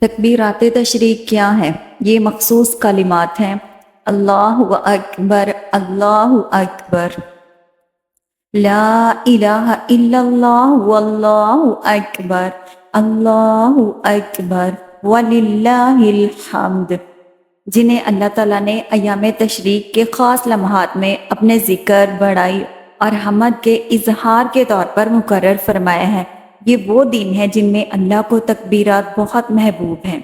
تکبیرات تشریق کیا ہیں؟ یہ مخصوص کلمات ہیں: اللہ اکبر، اللہ اکبر، لا الہ الا اللہ، واللہ اکبر، اللہ اکبر، وللہ الحمد، جنہیں اللہ تعالیٰ نے ایام تشریق کے خاص لمحات میں اپنے ذکر، بڑائی اور حمد کے اظہار کے طور پر مقرر فرمایا ہے۔ یہ وہ دن ہے جن میں اللہ کو تکبیرات بہت محبوب ہیں۔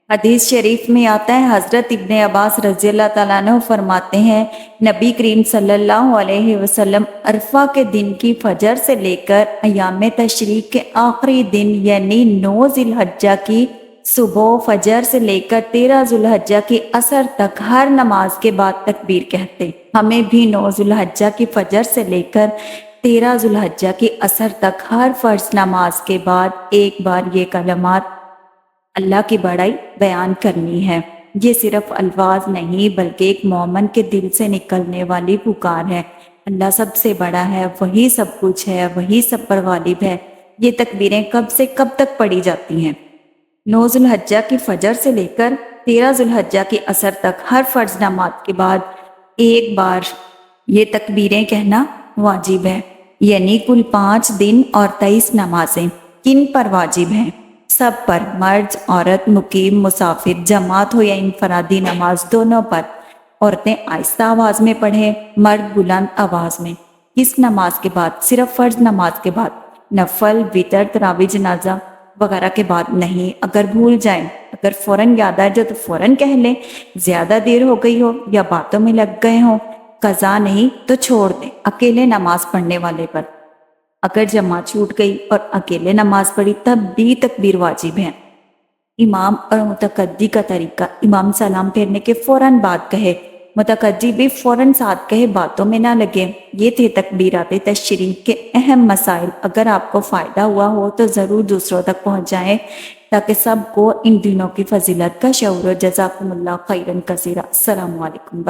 حدیث شریف میں آتا ہے، حضرت ابن عباس رضی اللہ تعالیٰ عنہ فرماتے ہیں، نبی کریم صلی اللہ علیہ وسلم عرفہ کے دن کی فجر سے لے کر ایام تشریق کے آخری دن یعنی 9 ذی الحجہ کی صبح فجر سے لے کر 13 ذی الحجہ کی عصر تک ہر نماز کے بعد تکبیر کہتے۔ ہمیں بھی 9 ذی الحجہ کی فجر سے لے کر 13 ذی الحجہ کی عصر تک ہر فرض نماز کے بعد ایک بار یہ کلمات اللہ کی بڑائی بیان کرنی ہے۔ یہ صرف الفاظ نہیں بلکہ ایک مومن کے دل سے نکلنے والی پکار ہے۔ اللہ سب سے بڑا ہے، وہی سب کچھ ہے، وہی سب پر غالب ہے۔ یہ تکبیریں کب سے کب تک پڑھی جاتی ہیں؟ 9 ذی الحجہ کی فجر سے لے کر 13 ذی الحجہ کی عصر تک ہر فرض نماز کے بعد ایک بار یہ تکبیریں کہنا واجب ہے، یعنی کل 5 دن اور 23 نمازیں۔ کن پر واجب ہیں؟ سب پر، مرد، عورت، مقیم، مسافر، جماعت ہو یا انفرادی نماز، دونوں پر۔ عورتیں آہستہ آواز میں پڑھیں، مرد بلند آواز میں۔ کس نماز کے بعد؟ صرف فرض نماز کے بعد، نفل، وتر، تراویح، جنازہ وغیرہ کے بعد نہیں۔ اگر بھول جائیں، اگر فوراً یاد آ جائے تو فوراً کہہ لیں، زیادہ دیر ہو گئی ہو یا باتوں میں لگ گئے ہوں، قضا نہیں تو چھوڑ دیں۔ اکیلے نماز پڑھنے والے پر، اگر جماعت چھوٹ گئی اور اکیلے نماز پڑھی تب بھی تکبیر واجب ہے۔ امام اور متقدی کا طریقہ: امام سلام پھیرنے کے فوراً بعد کہے، متقدی بھی فوراً ساتھ کہے، باتوں میں نہ لگے۔ یہ تھے تکبیرات تشریق کے اہم مسائل۔ اگر آپ کو فائدہ ہوا ہو تو ضرور دوسروں تک پہنچائیں تاکہ سب کو ان دنوں کی فضیلت کا شعور ہو۔ جزاکم اللہ خیرا کثیرا۔ السلام علیکم۔